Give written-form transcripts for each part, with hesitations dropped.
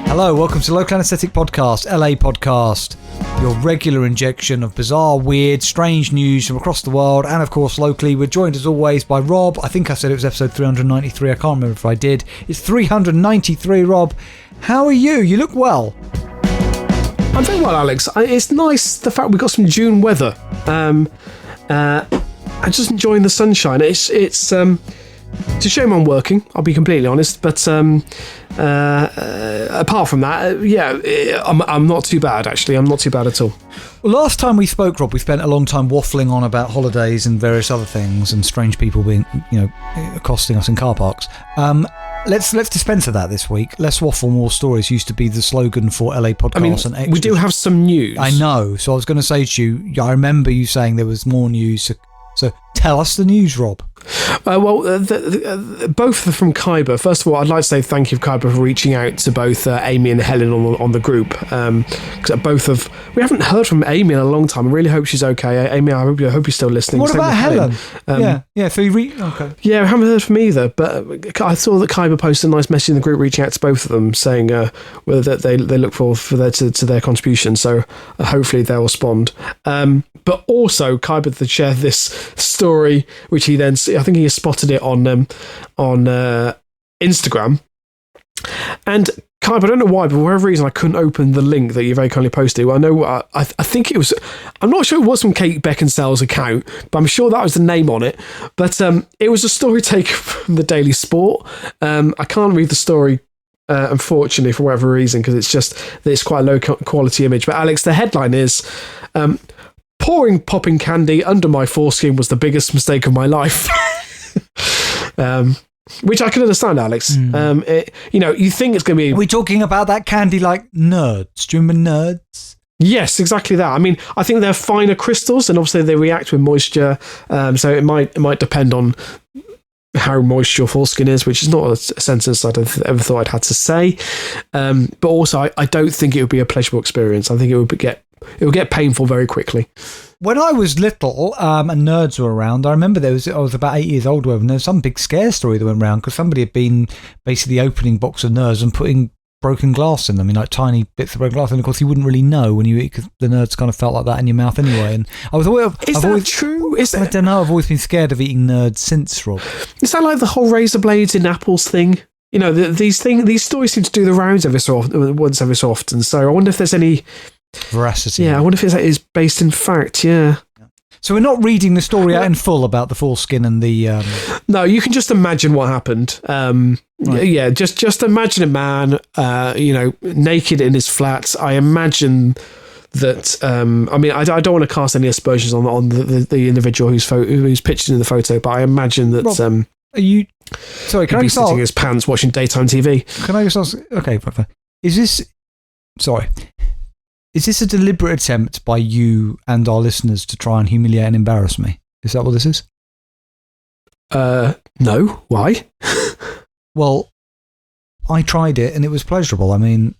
Hello, welcome to Local Anesthetic Podcast, LAPodcast, your regular injection of bizarre, weird, strange news from across the world, and of course locally. We're joined as always by Rob. I think I said it was episode 393, I can't remember if I did. It's 393, Rob. How are you? You look well. I'm very well, Alex. It's nice, the fact we got some June weather. I'm just enjoying the sunshine. It's a shame I'm working, I'll be completely honest, but apart from that, I'm not too bad, actually. I'm not too bad at all. Well, last time we spoke, Rob, we spent a long time waffling on about holidays and various other things and strange people being, accosting us in car parks. Let's dispense of that this week. Less waffle, more stories used to be the slogan for LAPodcast. I mean, and extras. We do have some news. I know, so I was going to say to you, I remember you saying there was more news, so tell us the news, Rob. Both from Khyber. First of all, I'd like to say thank you, Khyber, for reaching out to both Amy and Helen on the group. Because we haven't heard from Amy in a long time. I really hope she's okay. Amy, I hope you're still listening. What about Helen? So you okay. Yeah, we haven't heard from either. But I saw that Khyber posted a nice message in the group reaching out to both of them, saying that they look forward for their contribution. So hopefully they'll respond. But also, Khyber shared this story, which he then, I think he spotted it on Instagram. And Khyber, I don't know why, but for whatever reason, I couldn't open the link that you very kindly posted. Well, I know, I think it was, I'm not sure it was from Kate Beckinsale's account, but I'm sure that was the name on it. But it was a story taken from the Daily Sport. I can't read the story, unfortunately, for whatever reason, because it's quite a low quality image. But Alex, the headline is, pouring popping candy under my foreskin was the biggest mistake of my life. Which I can understand, Alex. You think it's going to be... Are we talking about that candy like Nerds? Do you remember Nerds? Yes, exactly that. I mean, I think they're finer crystals, and obviously they react with moisture, so it might depend on how moist your foreskin is, which is not a sentence I'd ever thought I'd had to say. But also, I don't think it would be a pleasurable experience. I think it would get painful very quickly. When I was little and Nerds were around, I remember I was about 8 years old, and there was some big scare story that went around because somebody had been basically opening box of Nerds and putting broken glass in them, like tiny bits of broken glass, and of course you wouldn't really know when you eat because the Nerds kind of felt like that in your mouth anyway. And I was always, Is that true? I don't know. I've always been scared of eating Nerds since, Rob. Is that like the whole razor blades in apples thing? These stories seem to do the rounds once every so often. So I wonder if there's any veracity. Yeah, I wonder if it is based in fact. Yeah. So we're not reading the story out in full about the foreskin and the... No, you can just imagine what happened. Right. Yeah, just imagine a man, naked in his flat. I imagine that... I don't want to cast any aspersions on the individual who's pictured in the photo, but I imagine that... Rob, are you... Sorry, can I just sitting in his pants watching daytime TV. Can I just ask... Okay, fine. Is this... Sorry... Is this a deliberate attempt by you and our listeners to try and humiliate and embarrass me? Is that what this is? No. Why? Well, I tried it and it was pleasurable. I mean...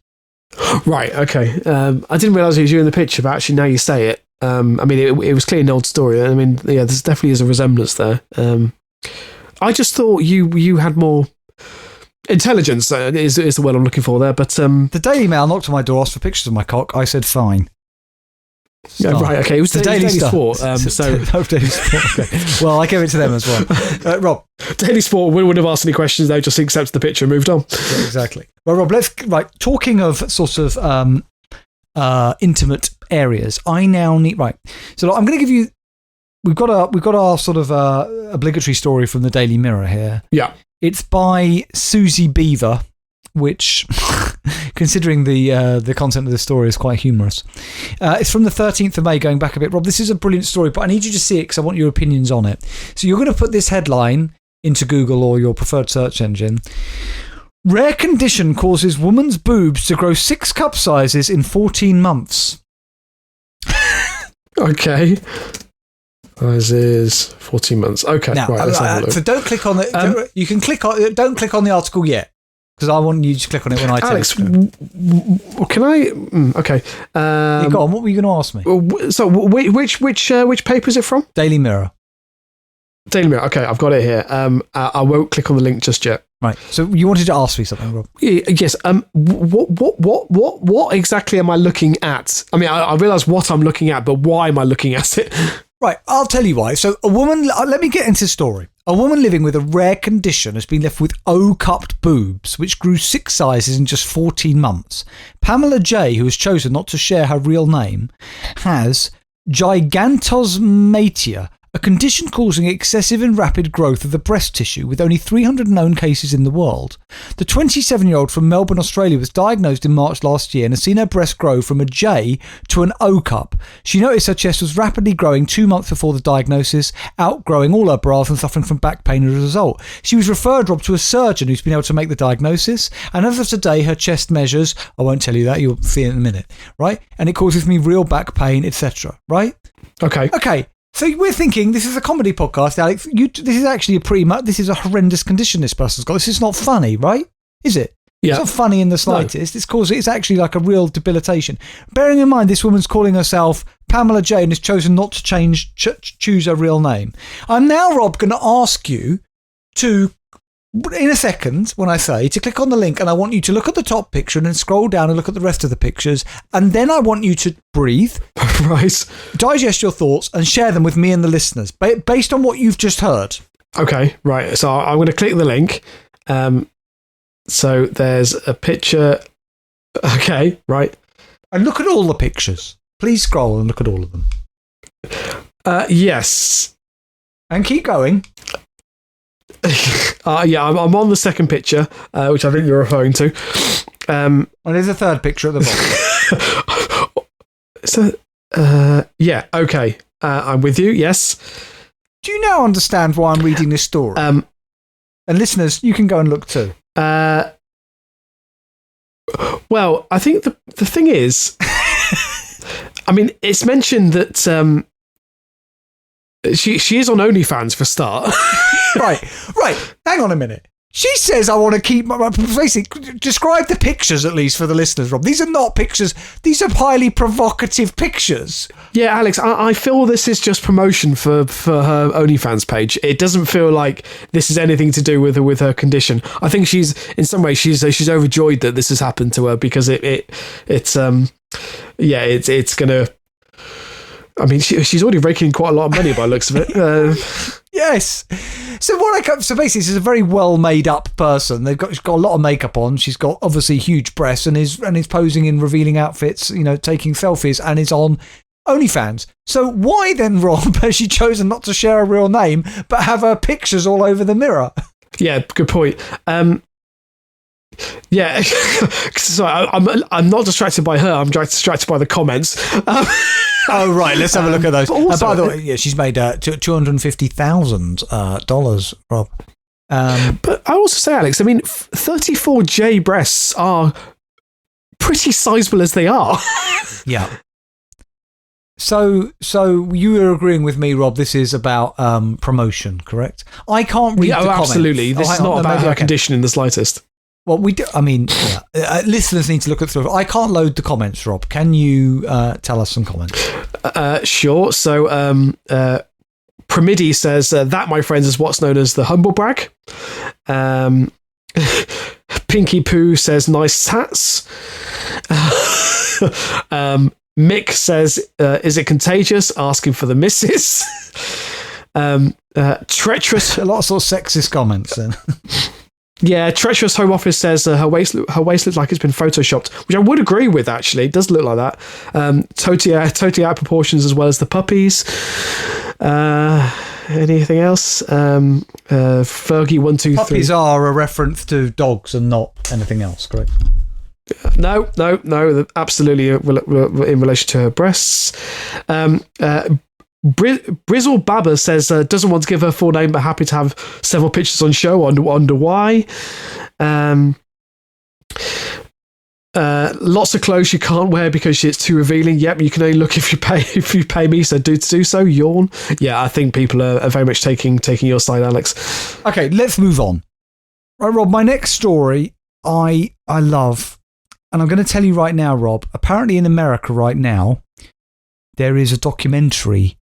Right, okay. I didn't realise it was you in the picture, but actually now you say it. It was clearly an old story. I mean, yeah, there definitely is a resemblance there. I just thought you had more... Intelligence is the word I'm looking for there, but... The Daily Mail knocked on my door, asked for pictures of my cock. I said, fine. Yeah, right, okay. It was the Daily Sport. Daily Sport, okay. Well, I gave it to them as well. Rob. Daily Sport wouldn't have asked any questions, they just accepted the picture and moved on. Yeah, exactly. Well, Rob, talking of sort of intimate areas, I now need... Right, so I'm going to give you... We've got our sort of obligatory story from the Daily Mirror here. Yeah. It's by Susie Beaver, which, considering the content of the story, is quite humorous. It's from the 13th of May, going back a bit. Rob, this is a brilliant story, but I need you to see it because I want your opinions on it. So you're going to put this headline into Google or your preferred search engine. Rare condition causes woman's boobs to grow 6 cup sizes in 14 months. Okay. Size is 14 months. Okay, now, right. Let's have a look. So don't click on the. You can click on. Don't click on the article yet, because I want you to click on it when I tell Alex, you. Can I? Okay. Yeah, go on. What were you going to ask me? So which paper is it from? Daily Mirror. Daily Mirror. Okay, I've got it here. I won't click on the link just yet. Right. So you wanted to ask me something, Rob? Yes. What exactly am I looking at? I mean, I realise what I'm looking at, but why am I looking at it? Right. I'll tell you why. So a woman. Let me get into the story. A woman living with a rare condition has been left with O-cupped boobs, which grew 6 sizes in just 14 months. Pamela J, who has chosen not to share her real name, has gigantosmatia, a condition causing excessive and rapid growth of the breast tissue, with only 300 known cases in the world. The 27-year-old from Melbourne, Australia, was diagnosed in March last year and has seen her breast grow from a J to an O cup. She noticed her chest was rapidly growing 2 months before the diagnosis, outgrowing all her bras and suffering from back pain as a result. She was referred, Rob, to a surgeon who's been able to make the diagnosis, and as of today, her chest measures, I won't tell you that, you'll see it in a minute, right? And it causes me real back pain, etc., right? Okay. So we're thinking this is a comedy podcast, Alex. This is actually this is a horrendous condition this person's got. This is not funny, right? Is it? Yeah. It's not funny in the slightest. No. It's actually like a real debilitation. Bearing in mind this woman's calling herself Pamela J and has chosen not to choose her real name. I'm now, Rob, going to ask you to, in a second, when I say, to click on the link, and I want you to look at the top picture and then scroll down and look at the rest of the pictures, and then I want you to breathe, right, digest your thoughts, and share them with me and the listeners, based on what you've just heard. Okay, right. So I'm going to click the link. So there's a picture. Okay, right. And look at all the pictures. Please scroll and look at all of them. Yes. And keep going. Yeah, I'm on the second picture, which I think you're referring to. And there's a third picture at the bottom. So, yeah, okay. I'm with you, yes. Do you now understand why I'm reading this story? And listeners, you can go and look too. Well, I think the thing is, I mean, it's mentioned that she is on OnlyFans for a start. Right. Hang on a minute. She says I want to keep my basically describe the pictures at least for the listeners, Rob. These are not pictures. These are highly provocative pictures. Yeah, Alex, I feel this is just promotion for her OnlyFans page. It doesn't feel like this is anything to do with her condition. I think she's in some ways she's overjoyed that this has happened to her because it's gonna. I mean, she's already raking in quite a lot of money by the looks of it. Yes. So basically, this is a very well made up person. She's got a lot of makeup on. She's got obviously huge breasts and is posing in revealing outfits. Taking selfies and is on OnlyFans. So why then, Rob, has she chosen not to share her real name but have her pictures all over the mirror? Yeah, good point. Yeah, sorry, I'm not distracted by her. I'm distracted by the comments. Oh right, let's have a look at those. Also, by the way, yeah, she's made $250,000, Rob. But I also say, Alex, I mean, 34J breasts are pretty sizable as they are. Yeah. So you were agreeing with me, Rob. This is about promotion, correct? I can't read the comments. Absolutely. This is not about her condition in the slightest. Well, we do. I mean, listeners need to look at through. I can't load the comments, Rob. Can you tell us some comments? Sure. So, Primidi says that, my friends, is what's known as the humble brag. Pinky Poo says nice tats. Mick says, is it contagious? Asking for the missus. Treacherous. A lot of sort of sexist comments then. Yeah, Treacherous Home Office says her waist looks like it's been photoshopped, which I would agree with, actually. It does look like that. Totally out proportions as well as the puppies. Anything else? Fergie123. Puppies are a reference to dogs and not anything else, correct? No, absolutely in relation to her breasts. Brizzle Baba says doesn't want to give her full name but happy to have several pictures on show. Wonder why. Lots of clothes you can't wear because it's too revealing. Yep, you can only look if you pay me. So do so. Yawn. Yeah, I think people are very much taking your side, Alex. Okay, let's move on. Right, Rob. My next story, I love, and I'm going to tell you right now, Rob. Apparently, in America right now, there is a documentary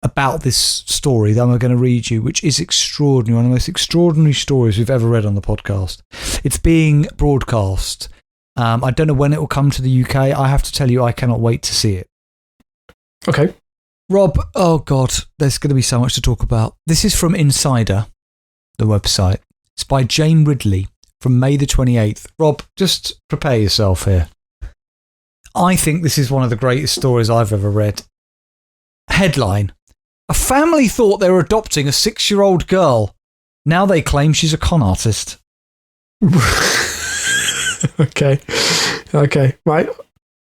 about this story that I'm going to read you, which is extraordinary. One of the most extraordinary stories we've ever read on the podcast. It's being broadcast. I don't know when it will come to the UK. I have to tell you, I cannot wait to see it. Okay. Rob, oh God, there's going to be so much to talk about. This is from Insider, the website. It's by Jane Ridley from May the 28th. Rob, just prepare yourself here. I think this is one of the greatest stories I've ever read. Headline: a family thought they were adopting a 6-year-old girl. Now they claim she's a con artist. Okay, right,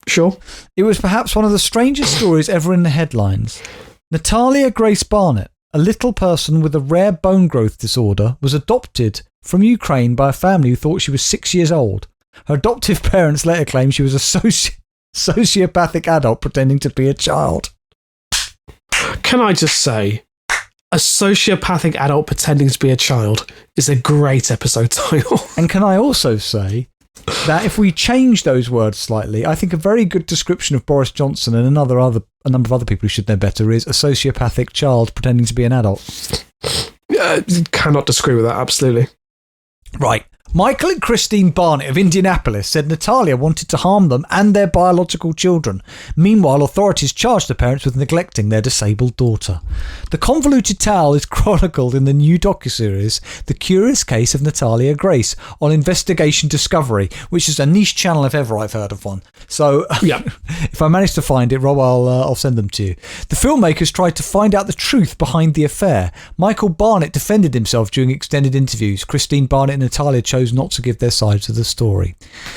sure. It was perhaps one of the strangest stories ever in the headlines. Natalia Grace Barnett, a little person with a rare bone growth disorder, was adopted from Ukraine by a family who thought she was 6 years old. Her adoptive parents later claimed she was a sociopathic adult pretending to be a child. Can I just say, a sociopathic adult pretending to be a child is a great episode title. And can I also say that if we change those words slightly, I think a very good description of Boris Johnson and a number of other people who should know better is a sociopathic child pretending to be an adult. Cannot disagree with that, absolutely. Right. Michael and Christine Barnett of Indianapolis said Natalia wanted to harm them and their biological children. Meanwhile, authorities charged the parents with neglecting their disabled daughter. The convoluted tale is chronicled in the new docuseries The Curious Case of Natalia Grace on Investigation Discovery, which is a niche channel if ever I've heard of one. So yeah. If I manage to find it, Rob, I'll send them to you. The filmmakers tried to find out the truth behind the affair. Michael Barnett defended himself during extended interviews. Christine Barnett and Natalia chose not to give their sides of the story.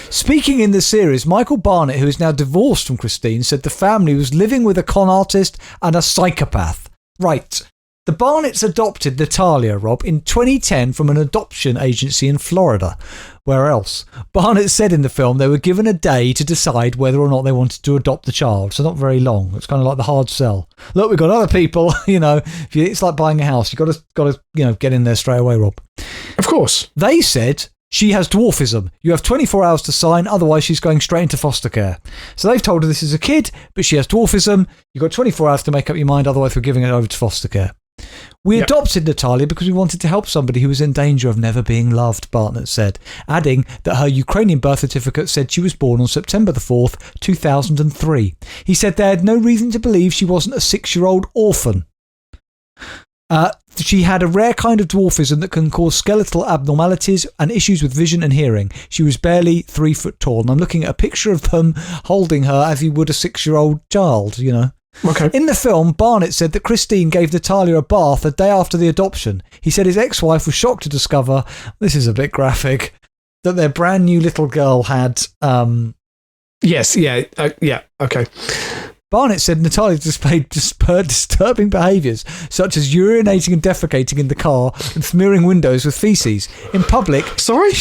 Speaking in the series, Michael Barnett, who is now divorced from Christine, said the family was living with a con artist and a psychopath. Right. The Barnetts adopted Natalia, Rob, in 2010 from an adoption agency in Florida. Where else? Barnett said in the film they were given a day to decide whether or not they wanted to adopt the child, so not very long. It's kind of like the hard sell. Look, we've got other people, it's like buying a house. You've got to get in there straight away, Rob. Of course. They said she has dwarfism. You have 24 hours to sign, otherwise she's going straight into foster care. So they've told her this is a kid, but she has dwarfism. You've got 24 hours to make up your mind, otherwise we're giving it over to foster care. We adopted Natalia because we wanted to help somebody who was in danger of never being loved, Barnett said, adding that her Ukrainian birth certificate said she was born on September the 4th, 2003. He said they had no reason to believe she wasn't a 6-year-old orphan. She had a rare kind of dwarfism that can cause skeletal abnormalities and issues with vision and hearing. She was barely 3 foot tall, and I'm looking at a picture of them holding her as you would a 6-year-old child, Okay. In the film, Barnett said that Christine gave Natalia a bath a day after the adoption. He said his ex-wife was shocked to discover, this is a bit graphic, that their brand new little girl had... Yes, yeah, okay. Barnett said Natalia displayed disturbing behaviours, such as urinating and defecating in the car and smearing windows with feces. In public... Sorry?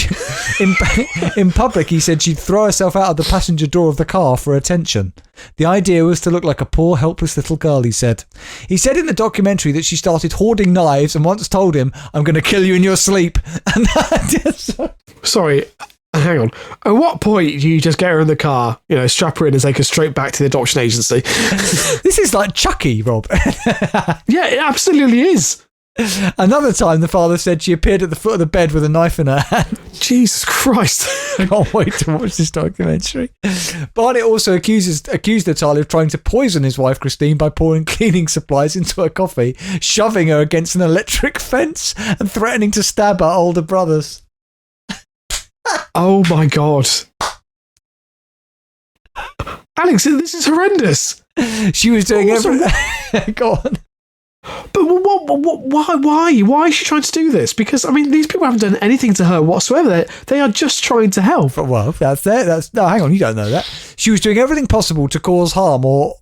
In public, he said she'd throw herself out of the passenger door of the car for attention. The idea was to look like a poor, helpless little girl, he said. He said in the documentary that she started hoarding knives and once told him, I'm going to kill you in your sleep. And Sorry, hang on. At what point do you just get her in the car, strap her in and take her straight back to the adoption agency? This is like Chucky, Rob. Yeah, it absolutely is. Another time, the father said she appeared at the foot of the bed with a knife in her hand. Jesus Christ. I can't wait to watch this documentary. Barnett also accused Natalia of trying to poison his wife, Christine, by pouring cleaning supplies into her coffee, shoving her against an electric fence, and threatening to stab her older brothers. Oh my God. Alex, this is horrendous. She was doing everything. Go on. But why is she trying to do this? Because, these people haven't done anything to her whatsoever. They are just trying to help. Well, that's it. No, hang on, you don't know that. She was doing everything possible to cause harm or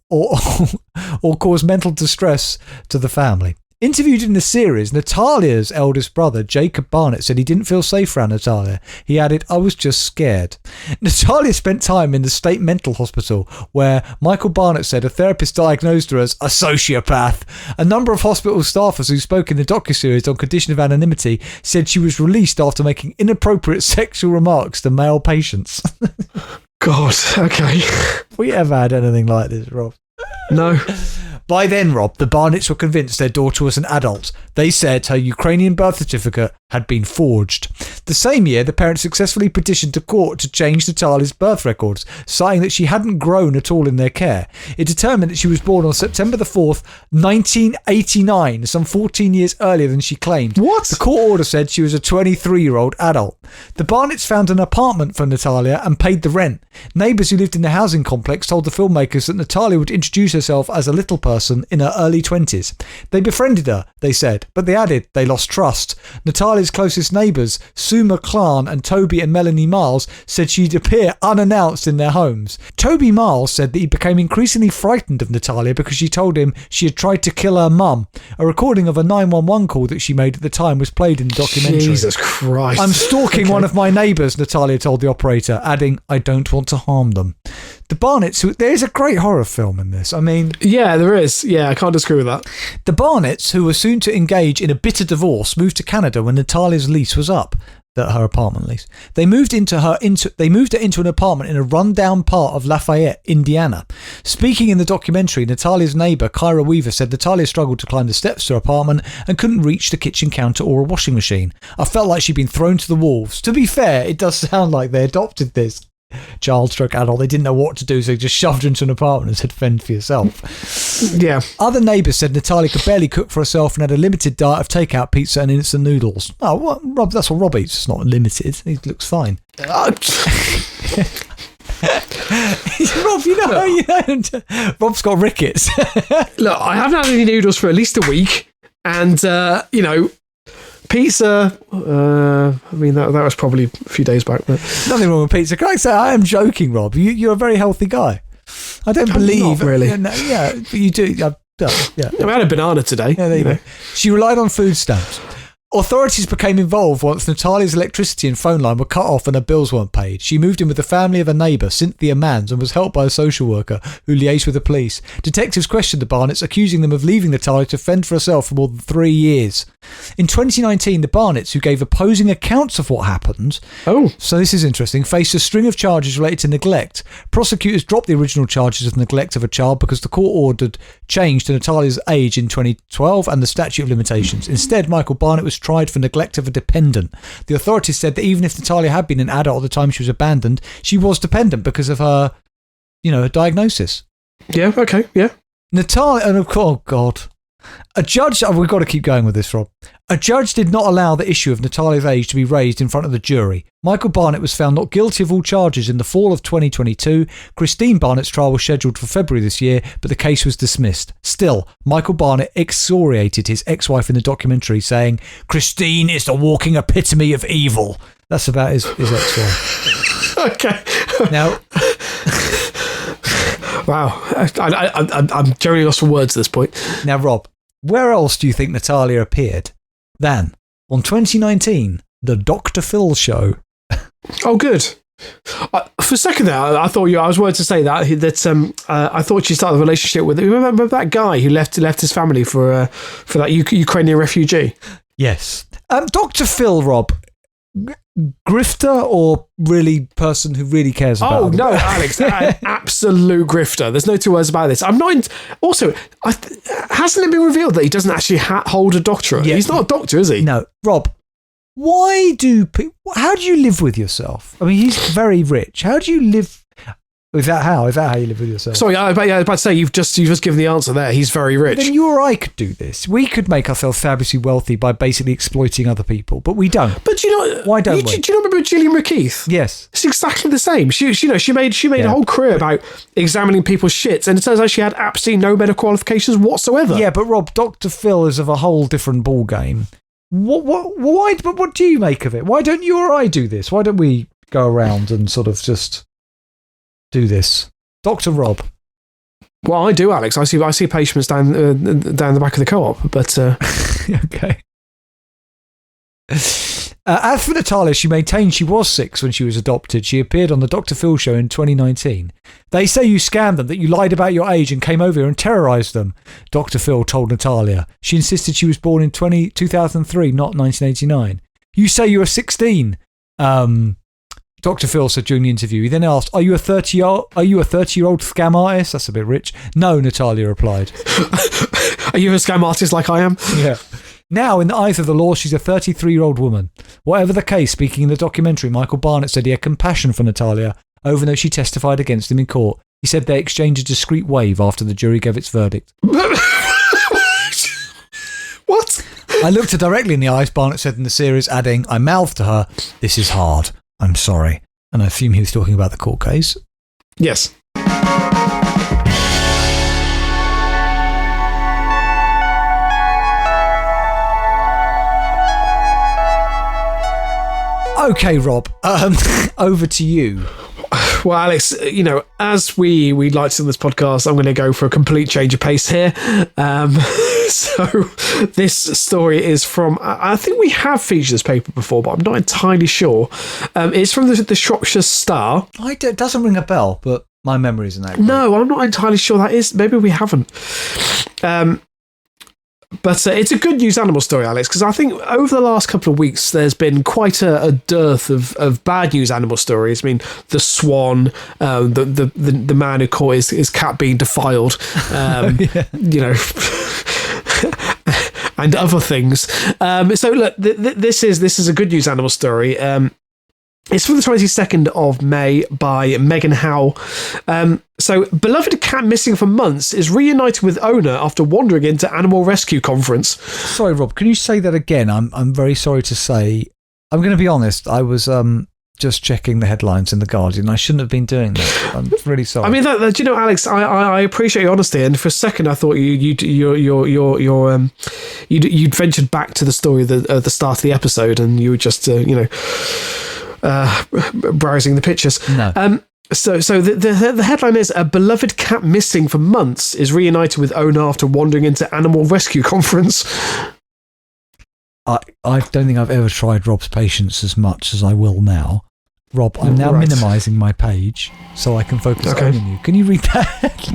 cause mental distress to the family. Interviewed in the series, Natalia's eldest brother, Jacob Barnett, said he didn't feel safe around Natalia. He added, "I was just scared." Natalia spent time in the state mental hospital, where Michael Barnett said a therapist diagnosed her as a sociopath. A number of hospital staffers who spoke in the docuseries on condition of anonymity said she was released after making inappropriate sexual remarks to male patients. God, okay. Have we ever had anything like this, Rob? No. By then, Rob, the Barnetts were convinced their daughter was an adult. They said her Ukrainian birth certificate had been forged. The same year, the parents successfully petitioned to court to change Natalia's birth records, citing that she hadn't grown at all in their care. It determined that she was born on September the 4th, 1989, some 14 years earlier than she claimed. What? The court order said she was a 23-year-old adult. The Barnetts found an apartment for Natalia and paid the rent. Neighbours who lived in the housing complex told the filmmakers that Natalia would introduce herself as a little person in her early 20s. They befriended her, they said, but they added they lost trust. Natalia's closest neighbours, Sue McClan and Toby and Melanie Miles, said she'd appear unannounced in their homes. Toby Miles said that he became increasingly frightened of Natalia because she told him she had tried to kill her mum. A recording of a 911 call that she made at the time was played in the documentary. Jesus Christ. "I'm stalking one of my neighbours," Natalia told the operator, adding, "I don't want to harm them." The Barnetts, there is a great horror film in this. I mean... Yeah, there is. Yeah, I can't disagree with that. The Barnetts, who were soon to engage in a bitter divorce, moved to Canada when Natalia's lease was up. Her apartment lease. They moved her into an apartment in a rundown part of Lafayette, Indiana. Speaking in the documentary, Natalia's neighbour, Kyra Weaver, said Natalia struggled to climb the steps to her apartment and couldn't reach the kitchen counter or a washing machine. "I felt like she'd been thrown to the wolves." To be fair, it does sound like they adopted this child/adult. They didn't know what to do, so they just shoved her into an apartment and said, "Fend for yourself." Yeah. Other neighbours said Natalia could barely cook for herself and had a limited diet of takeout pizza and instant noodles. Oh, what, Rob? That's what Rob eats. It's not limited. He looks fine. Rob, Rob's got rickets. Look, I haven't had any noodles for at least a week, and pizza. I mean, that was probably a few days back. But Nothing wrong with pizza. Can I say I am joking, Rob? You're a very healthy guy. I don't believe not really. Yeah, but you do. Yeah. I had a banana today. Yeah, there you go. She relied on food stamps. Authorities became involved once Natalia's electricity and phone line were cut off and her bills weren't paid. She moved in with the family of a neighbour, Cynthia Manns, and was helped by a social worker who liaised with the police. Detectives questioned the Barnetts, accusing them of leaving Natalia to fend for herself for more than 3 years. In 2019, the Barnetts, who gave opposing accounts of what happened, so this is interesting, faced a string of charges related to neglect. Prosecutors dropped the original charges of neglect of a child because the court ordered change to Natalia's age in 2012 and the statute of limitations. Instead, Michael Barnett was tried for neglect of a dependent. The authorities said that even if Natalia had been an adult at the time she was abandoned, she was dependent because of her, her diagnosis. Yeah, okay, yeah. Natalia, and oh God. A judge, we've got to keep going with this, Rob. A judge did not allow the issue of Natalia's age to be raised in front of the jury. Michael Barnett was found not guilty of all charges in the fall of 2022. Christine Barnett's trial was scheduled for February this year, but the case was dismissed. Still, Michael Barnett excoriated his ex-wife in the documentary, saying, "Christine is the walking epitome of evil." That's about his ex-wife. Okay. Now... Wow. I'm generally lost for words at this point. Now, Rob, where else do you think Natalia appeared than on 2019, The Dr. Phil Show? Oh, good. For a second there, I thought I was worried to say that I thought she started a relationship with. Remember that guy who left his family for that Ukrainian refugee? Yes. Dr. Phil, Rob. Grifter or really person who really cares about them? No, Alex, absolute grifter. There's no two words about this. I'm not. Also, hasn't it been revealed that he doesn't actually hold a doctorate? Yeah. He's not a doctor, is he? No, Rob. How do you live with yourself? I mean, he's very rich. How do you live? Is that how you live with yourself? Sorry, I was about to say you've just given the answer there. He's very rich. Then you or I could do this. We could make ourselves fabulously wealthy by basically exploiting other people, but we don't. But why don't we? Do you remember Gillian McKeith? Yes, it's exactly the same. She made a whole career about examining people's shits, and it turns out she had absolutely no medical qualifications whatsoever. Yeah, but Rob, Dr. Phil is of a whole different ball game. What do you make of it? Why don't you or I do this? Why don't we go around and sort of just do this? Dr. Rob. Well, I do, Alex. I see patients down the back of the co-op, but okay. As for Natalia, she maintained she was 6 when she was adopted. She appeared on the Dr. Phil show in 2019. They say you scammed them, that you lied about your age and came over here and terrorised them, Dr. Phil told Natalia. She insisted she was born in 2003, not 1989. You say you were 16, Dr. Phil said during the interview. He then asked, Are you a 30-year-old scam artist? That's a bit rich. No, Natalia replied. Are you a scam artist like I am? Yeah. Now, in the eyes of the law, she's a 33-year-old woman. Whatever the case, speaking in the documentary, Michael Barnett said he had compassion for Natalia, even though she testified against him in court. He said they exchanged a discreet wave after the jury gave its verdict. What? I looked her directly in the eyes, Barnett said in the series, adding, I mouthed to her, this is hard. I'm sorry. And I assume he was talking about the court case. Yes. Okay, Rob, over to you. Well, Alex, as we like to on this podcast, I'm going to go for a complete change of pace here. So this story is from, I think we have featured this paper before, but I'm not entirely sure. It's from the Shropshire Star. It doesn't ring a bell, but my memory isn't that great. No, I'm not entirely sure that is. Maybe we haven't. But it's a good news animal story, Alex, because I think over the last couple of weeks there's been quite a dearth of bad news animal stories. I mean, the swan, the man who caught his cat being defiled, and other things. So look, this is a good news animal story. It's from the 22nd of May by Megan Howe. So, beloved cat missing for months is reunited with owner after wandering into animal rescue conference. Sorry, Rob, can you say that again? I'm very sorry to say. I'm going to be honest. I was just checking the headlines in The Guardian. I shouldn't have been doing that. I'm really sorry. I mean, Alex, I appreciate your honesty. And for a second, I thought you'd ventured back to the story at the start of the episode, and you were just browsing the pictures. No. So the headline is, a beloved cat missing for months is reunited with owner after wandering into animal rescue conference. I don't think I've ever tried Rob's patience as much as I will now. Rob, I'm now minimising my page so I can focus on you. Can you read that?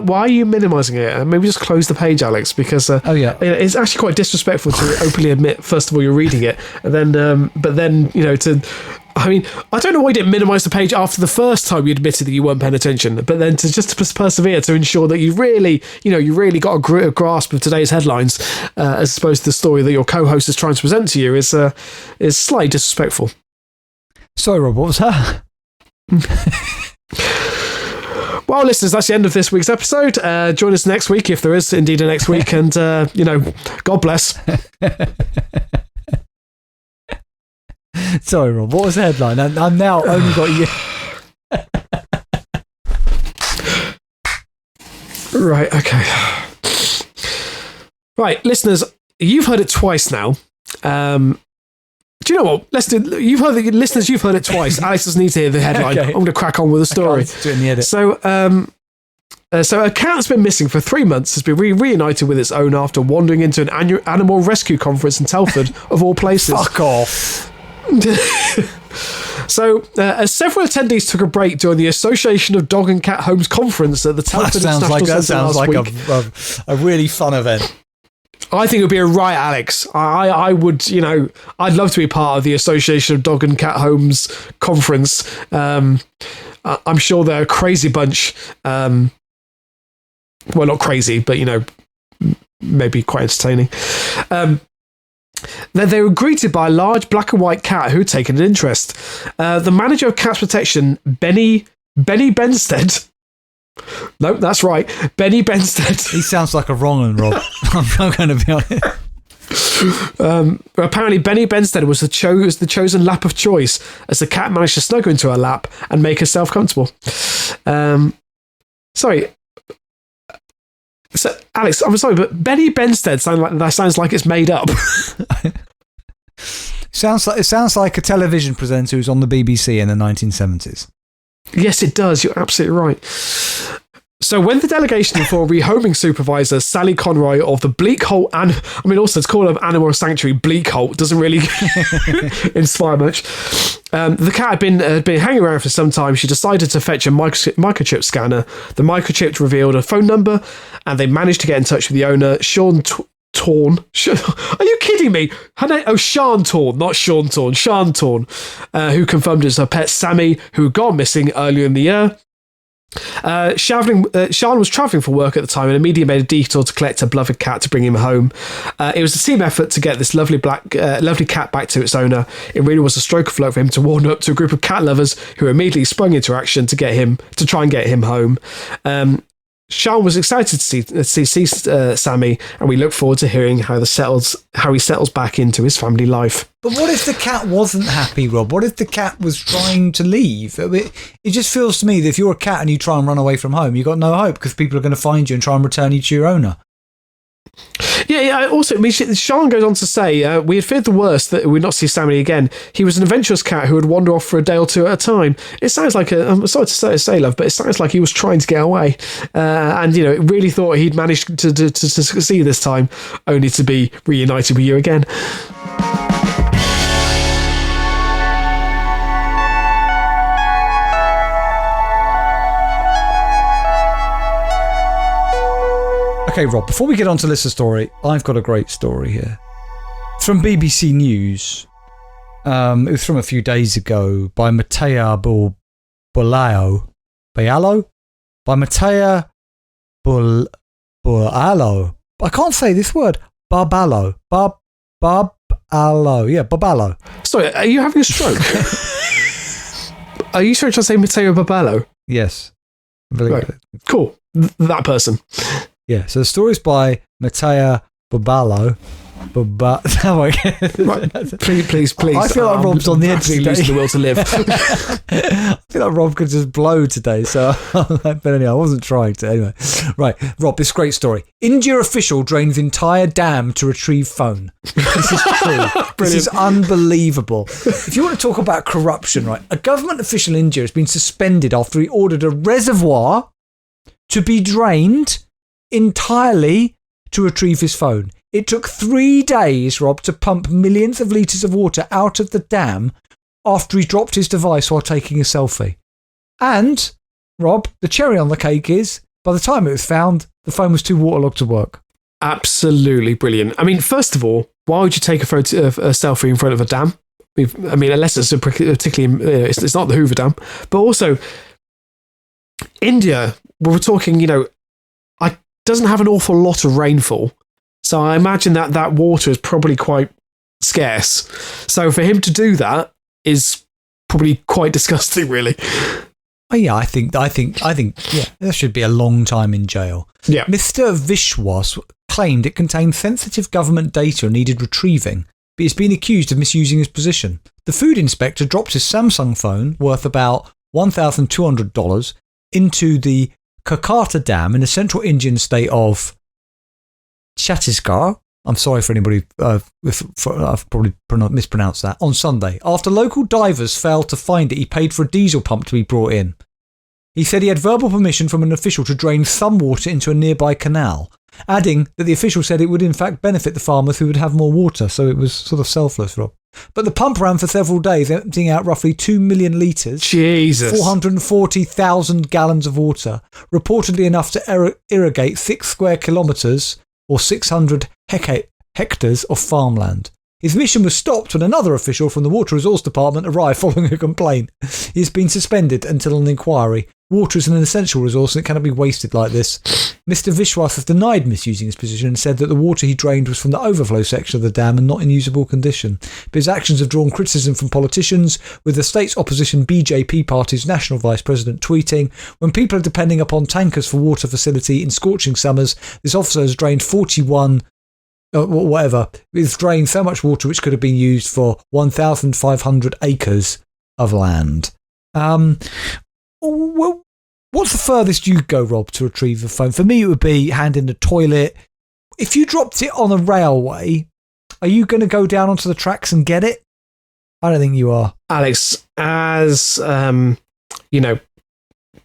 Why are you minimising it? Maybe just close the page, Alex, because it's actually quite disrespectful to openly admit, first of all, you're reading it, and then, I don't know why you didn't minimise the page after the first time you admitted that you weren't paying attention, but then to persevere to ensure that you really got a grasp of today's headlines, as opposed to the story that your co-host is trying to present to you, is slightly disrespectful. Sorry, Rob, what was that? Well, listeners, that's the end of this week's episode. Join us next week, if there is indeed a next week, and, God bless. Sorry, Rob, what was the headline? I'm now only got you. Right, okay. Right, listeners, you've heard it twice now. Do you know what? You've heard it twice. Alex doesn't need to hear the headline. Okay. I'm going to crack on with the story. Do it in the edit. So a cat that's been missing for 3 months has been reunited with its owner after wandering into an animal rescue conference in Telford, of all places. Fuck off. So, as several attendees took a break during the Association of Dog and Cat Homes conference at the Telford International Centre last week. A really fun event. I think it would be a riot, Alex. I would, I'd love to be part of the Association of Dog and Cat Homes conference. I'm sure they're a crazy bunch. Well, not crazy, but, maybe quite entertaining. They were greeted by a large black and white cat who had taken an interest. The manager of Cats Protection, Benny Benstead. Nope, that's right. Benny Benstead. He sounds like a wrong one, Rob. I'm going to be honest. Apparently, Benny Benstead was the chosen lap of choice, as the cat managed to snuggle into her lap and make herself comfortable. Sorry. So, Alex, I'm sorry, but Benny Benstead sounds like it's made up. It sounds like a television presenter who's on the BBC in the 1970s. Yes, it does. You're absolutely right. So when the delegation for rehoming supervisor Sally Conroy of the Bleak Holt, and I mean also to call it Animal Sanctuary Bleak Holt doesn't really inspire much. The cat had been hanging around for some time. She decided to fetch a microchip scanner. The microchip revealed a phone number, and they managed to get in touch with the owner, Sean Torn. Are you kidding me? Her name, Sean Torn, not Sean Torn. Sean Torn, who confirmed it was her pet Sammy, who had gone missing earlier in the year. Sean was travelling for work at the time and immediately made a detour to collect her beloved cat to bring him home. It was a team effort to get this lovely cat back to its owner. It really was a stroke of luck for him to warm up to a group of cat lovers who immediately sprung into action to try and get him home. Sean was excited to see Sammy, and we look forward to hearing how he settles back into his family life. But what if the cat wasn't happy, Rob? What if the cat was trying to leave? It just feels to me that if you're a cat and you try and run away from home, you've got no hope because people are going to find you and try and return you to your owner. Yeah. Also, I mean, Sean goes on to say, we had feared the worst, that we'd not see Sammy again. He was an adventurous cat who would wander off for a day or two at a time. It sounds like I'm sorry to say, love, but it sounds like he was trying to get away. And, really thought he'd managed to succeed this time, only to be reunited with you again. Okay, Rob, before we get on to Lisa's story, I've got a great story here. It's from BBC News. It was from a few days ago by Matteo Bulalo. By Matteo Bulalo. I can't say this word. Barbalo. Barbalo. Yeah, Barbalo. Sorry, are you having a stroke? Are you trying to say Matteo Barbalo? Yes. Right. Cool. That person. Yeah, so the story's by Matteo Barbalo. Right. Please. I feel like Rob's on the edge today. Losing the will to live. I feel like Rob could just blow today, so but anyway, I wasn't trying to. Anyway, right, Rob, this great story. India official drains entire dam to retrieve phone. This is true. This is unbelievable. If you want to talk about corruption, right, a government official in India has been suspended after he ordered a reservoir to be drained entirely to retrieve his phone. It took 3 days, Rob, to pump millions of litres of water out of the dam after he dropped his device while taking a selfie. And, Rob, the cherry on the cake is, by the time it was found, the phone was too waterlogged to work. Absolutely brilliant. I mean, first of all, why would you take a selfie in front of a dam? I mean, unless it's particularly, it's not the Hoover Dam. But also, India, we're talking, doesn't have an awful lot of rainfall. So I imagine that water is probably quite scarce. So for him to do that is probably quite disgusting, really. Oh, yeah, I think, yeah, there should be a long time in jail. Yeah. Mr. Vishwas claimed it contained sensitive government data and needed retrieving, but he's been accused of misusing his position. The food inspector dropped his Samsung phone, worth about $1,200, into the Kolkata Dam in the central Indian state of Chhattisgarh. I'm sorry for anybody if I've probably mispronounced that. On Sunday, after local divers failed to find it, he paid for a diesel pump to be brought in. He said he had verbal permission from an official to drain some water into a nearby canal, adding that the official said it would in fact benefit the farmers who would have more water, so it was sort of selfless, Rob. But the pump ran for several days, emptying out roughly 2 million litres. Jesus. 440,000 gallons of water, reportedly enough to irrigate 6 square kilometres or 600 hectares of farmland. His mission was stopped when another official from the Water Resource Department arrived following a complaint. He has been suspended until an inquiry. Water is an essential resource and it cannot be wasted like this. Mr. Vishwas has denied misusing his position and said that the water he drained was from the overflow section of the dam and not in usable condition. But his actions have drawn criticism from politicians, with the state's opposition BJP party's national vice president tweeting, "When people are depending upon tankers for water facility in scorching summers, this officer has drained 41... It's drained so much water which could have been used for 1,500 acres of land." Well, what's the furthest you go, Rob, to retrieve a phone? For me, it would be hand in the toilet. If you dropped it on a railway, are you going to go down onto the tracks and get it? I don't think you are. Alex, as,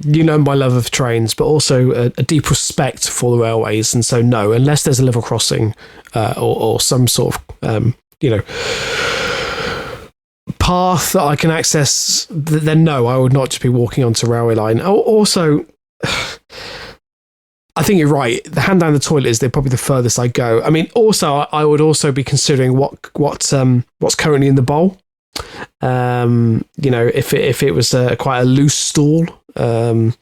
you know my love of trains, but also a deep respect for the railways. And so, no, unless there's a level crossing or some sort of, path that I can access, then no, I would not just be walking onto a railway line. Also, I think you're right. The hand down the toilet is probably the furthest I go. I mean, also, I would also be considering what's currently in the bowl. If it was quite a loose stool, then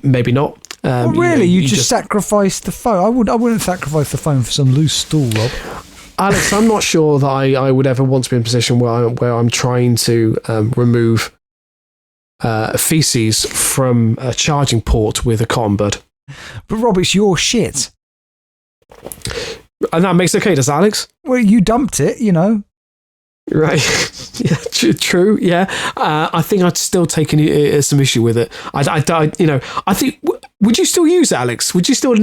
maybe not. Really, you just sacrifice the phone? I wouldn't sacrifice the phone for some loose stool, Rob. Alex, I'm not sure that I would ever want to be in a position where I'm trying to remove feces from a charging port with a cotton bud. But Rob, it's your shit. And that makes it okay, does Alex? Well, you dumped it, Right. Yeah, true. Yeah. I think I'd still take some issue with it. I think, would you still use it, Alex? Would you still,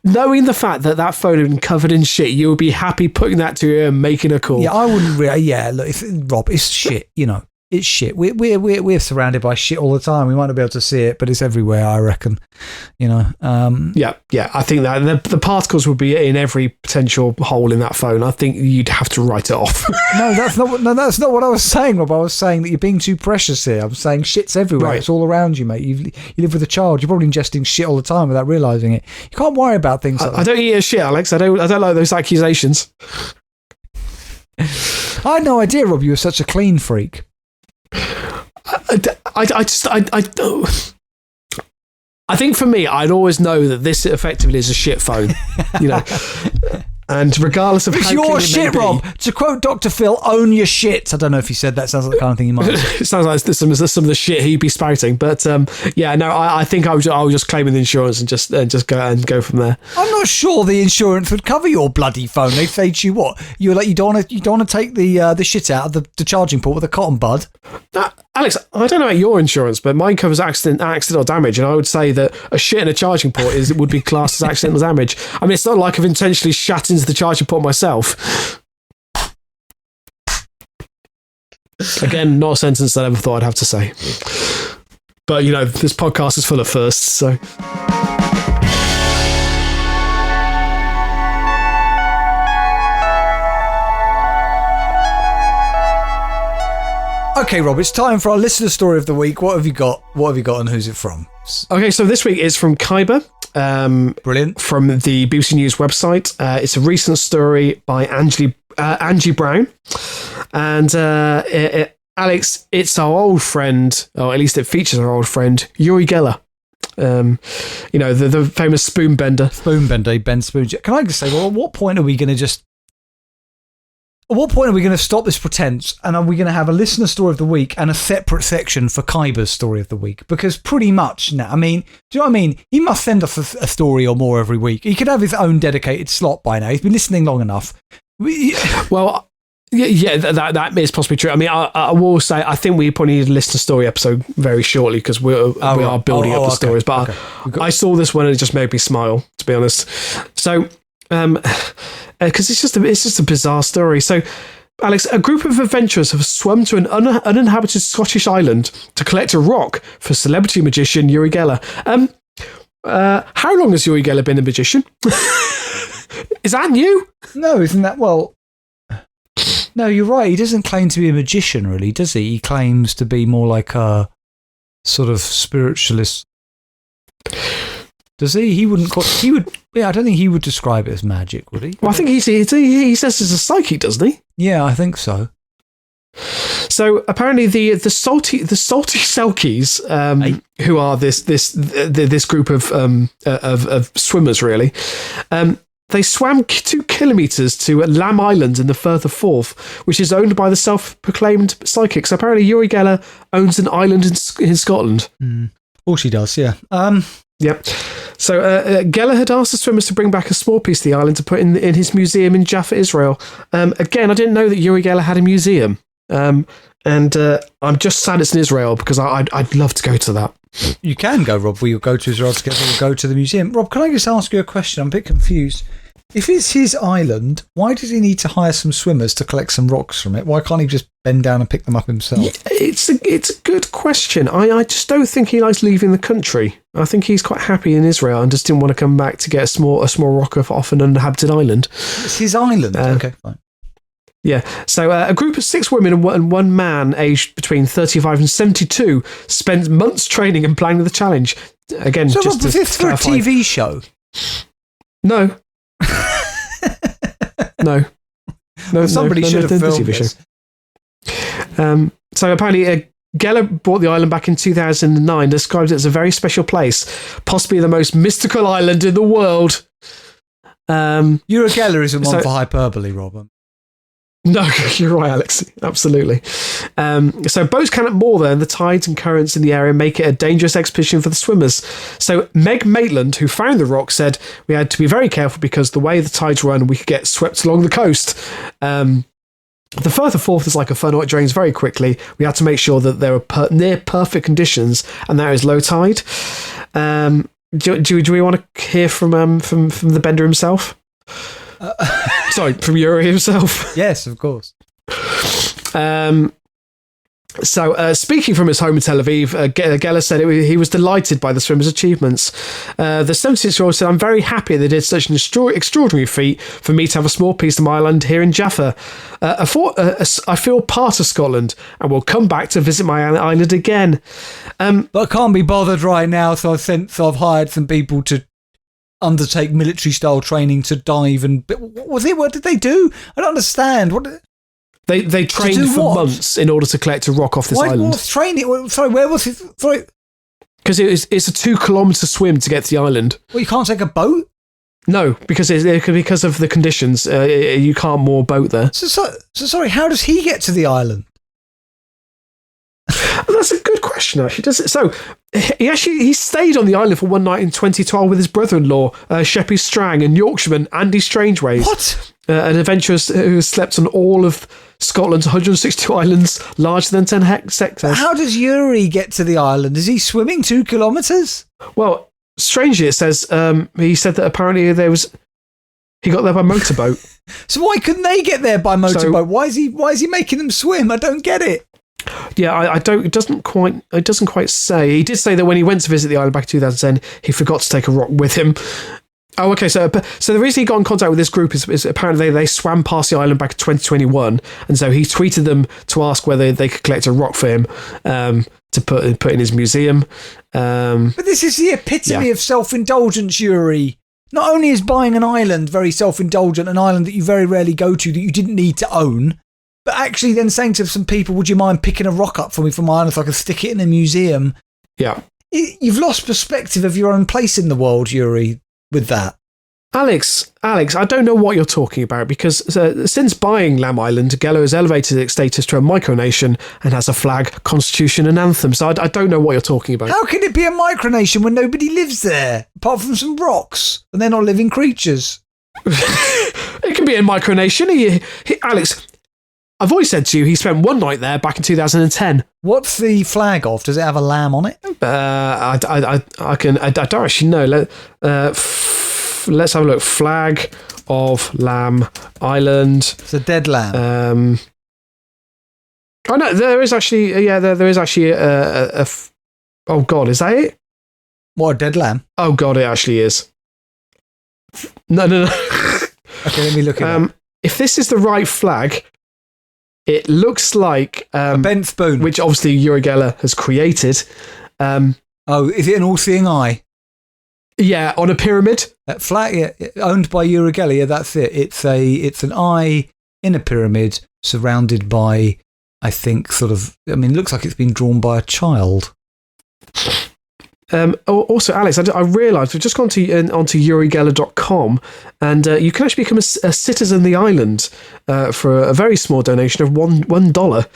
knowing the fact that phone had been covered in shit, you would be happy putting that to her and making a call? Yeah, I wouldn't really. Yeah, look, Rob, it's shit, It's shit. We're surrounded by shit all the time. We might not be able to see it, but it's everywhere, I reckon. Yeah. I think that the particles would be in every potential hole in that phone. I think you'd have to write it off. No, that's not what I was saying, Rob. I was saying that you're being too precious here. I'm saying shit's everywhere. Right. It's all around you, mate. You live with a child. You're probably ingesting shit all the time without realising it. You can't worry about things like that. I don't eat shit, Alex. I don't like those accusations. I had no idea, Rob, you were such a clean freak. I think for me, I'd always know that this effectively is a shit phone, And regardless of it's how your shit, Rob. To quote Dr. Phil, own your shit. I don't know if he said that. Sounds like the kind of thing he might. It sounds like some of the shit he'd be spouting. But I think I would just claim the insurance and just go from there. I'm not sure the insurance would cover your bloody phone. They'd say to you, what? You're like, you don't want to take the shit out of the charging port with a cotton bud. Alex, I don't know about your insurance, but mine covers accidental damage, and I would say that a shit in a charging port would be classed as accidental damage. I mean, it's not like I've intentionally shat into the charging port myself. Again, not a sentence that I ever thought I'd have to say. But, this podcast is full of firsts, so... Okay, Rob, it's time for our listener story of the week. What have you got? And who's it from? Okay, so this week is from Khyber. Brilliant. From the BBC News website. It's a recent story by Angie Brown. And Alex, it's our old friend, or at least it features our old friend, Uri Geller. The famous spoon bender. Spoon bender, Ben Spoon. Can I just say, well, at what point are we going to stop this pretense, and are we going to have a listener story of the week and a separate section for Khyber's story of the week? Because pretty much now, I mean, do you know what I mean? He must send us a story or more every week. He could have his own dedicated slot by now. He's been listening long enough. Well, yeah, that is possibly true. I mean, I will say, I think we probably need a listener story episode very shortly because we are building up the stories. But I saw this one and it just made me smile, to be honest. So... because it's just a bizarre story. So, Alex, a group of adventurers have swum to an uninhabited Scottish island to collect a rock for celebrity magician Uri Geller. How long has Uri Geller been a magician? Is that new? No, isn't that... Well, no, you're right. He doesn't claim to be a magician, really, does he? He claims to be more like a sort of spiritualist... Does he? He wouldn't call... He would... Yeah, I don't think he would describe it as magic, would he? Well, I think he says he's a psychic, doesn't he? Yeah, I think so. So apparently the salty Selkies, who are this group of swimmers, really, they swam 2 kilometres to Lamb Island in the Firth of Forth, which is owned by the self-proclaimed psychics. Apparently, Uri Geller owns an island in Scotland. Of course he does, yeah. Yep. So Geller had asked the swimmers to bring back a small piece of the island to put in his museum in Jaffa, Israel. Again, I didn't know that Uri Geller had a museum. And I'm just sad it's in Israel because I'd love to go to that. You can go, Rob. We'll go to Israel together. We'll go to the museum. Rob, can I just ask you a question? I'm a bit confused. If it's his island, why does he need to hire some swimmers to collect some rocks from it? Why can't he just bend down and pick them up himself? Yeah, it's a good question. I just don't think he likes leaving the country. I think he's quite happy in Israel and just didn't want to come back to get a small rock off an uninhabited island. It's his island. Okay, fine. Yeah, so a group of 6 women and one man aged between 35 and 72 spent months training and planning the challenge. Again, so just was this for a TV show? No. No. Somebody should have filmed this. So apparently, Geller bought the island back in 2009, described it as a very special place, possibly the most mystical island in the world. Uri Geller isn't one for hyperbole, Robin. No, you're right, Alex. Absolutely. So boats cannot moor there, and the tides and currents in the area make it a dangerous expedition for the swimmers. So Meg Maitland, who found the rock, said we had to be very careful because the way the tides run, we could get swept along the coast. The further forth is like a funnel; it drains very quickly. We had to make sure that there were near perfect conditions, and there is low tide. Do we want to hear from the bender himself? Sorry, from Uri himself. Yes, of course. So, speaking from his home in Tel Aviv, Geller said he was delighted by the swimmers' achievements. The 76-year-old said, I'm very happy they did such an extraordinary feat for me to have a small piece of my island here in Jaffa. I feel part of Scotland and will come back to visit my island again. But I can't be bothered right now, so I've hired some people to undertake military-style training to dive and... What did they do? I don't understand. They trained for months in order to collect a rock off this island. What was training? Sorry, where was it? Sorry. Because it's a 2-kilometre swim to get to the island. Well, you can't take a boat? No, because of the conditions. You can't moor boat there. So sorry, how does he get to the island? That's a good question, actually. So he stayed on the island for one night in 2012 with his brother-in-law, Sheppy Strang, and Yorkshireman Andy Strangeways. What? An adventurer who slept on all of Scotland's 162 islands, larger than 10 hectares. How does Uri get to the island? Is he swimming 2 kilometres? Well, strangely, it says he said that apparently he got there by motorboat. So why couldn't they get there by motorboat? Why is he making them swim? I don't get it. Yeah, I don't. It doesn't quite say. He did say that when he went to visit the island back in 2010, he forgot to take a rock with him. Oh, okay. So the reason he got in contact with this group is apparently they swam past the island back in 2021, and so he tweeted them to ask whether they could collect a rock for him to put in his museum. But this is the epitome of self-indulgence, Uri. Not only is buying an island very self-indulgent, an island that you very rarely go to that you didn't need to own, but actually then saying to some people, would you mind picking a rock up for me from my island so I can stick it in a museum? Yeah. You've lost perspective of your own place in the world, Uri, with that. Alex, I don't know what you're talking about because since buying Lamb Island, Geller has elevated its status to a micronation and has a flag, constitution and anthem. So I don't know what you're talking about. How can it be a micronation when nobody lives there, apart from some rocks, and they're not living creatures? It can be a micronation. Alex... I've always said to you, he spent one night there back in 2010. What's the flag of? Does it have a lamb on it? I don't actually know. Let's have a look. Flag of Lamb Island. It's a dead lamb. Oh no, there is actually. Yeah, there is actually a. Oh God, is that it? What, a dead lamb? Oh God, it actually is. No. Okay, let me look at it. If this is the right flag. It looks like a bent spoon, which obviously Uri Geller has created. Is it an all-seeing eye? Yeah, on a pyramid. Flat, yeah, owned by Uri Geller. Yeah, that's it. It's an eye in a pyramid surrounded by, I think, it looks like it's been drawn by a child. Also, Alex, I realised we've just gone onto urigeller.com and you can actually become a citizen of the island for a very small donation of $1.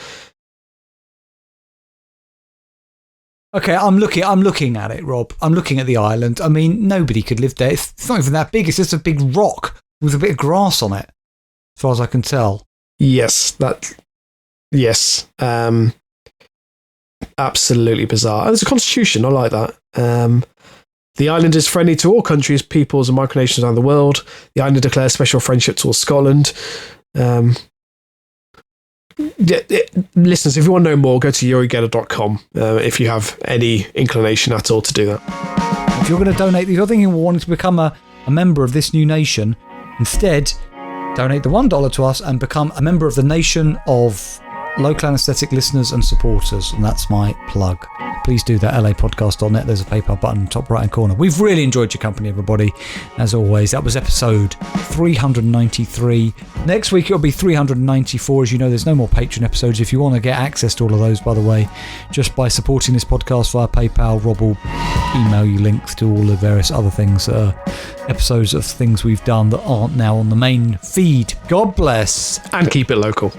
Okay, I'm looking at it, Rob. I'm looking at the island. I mean, nobody could live there. It's not even that big. It's just a big rock with a bit of grass on it, as far as I can tell. Yes. Absolutely bizarre. There's a constitution. I like that. The island is friendly to all countries, peoples, and micronations around the world. The island declares special friendship towards Scotland. Listeners, if you want to know more, go to yurigeller.com if you have any inclination at all to do that. If you're going to donate, if you're thinking of wanting to become a member of this new nation, instead, donate the $1 to us and become a member of the nation of local anaesthetic listeners and supporters. And that's my plug. Please do that, LAPodcast.net. There's a PayPal button in the top right-hand corner. We've really enjoyed your company, everybody. As always, that was episode 393. Next week, it'll be 394. As you know, there's no more Patreon episodes. If you want to get access to all of those, by the way, just by supporting this podcast via PayPal, Rob will email you links to all the various other things, episodes of things we've done that aren't now on the main feed. God bless. And keep it local.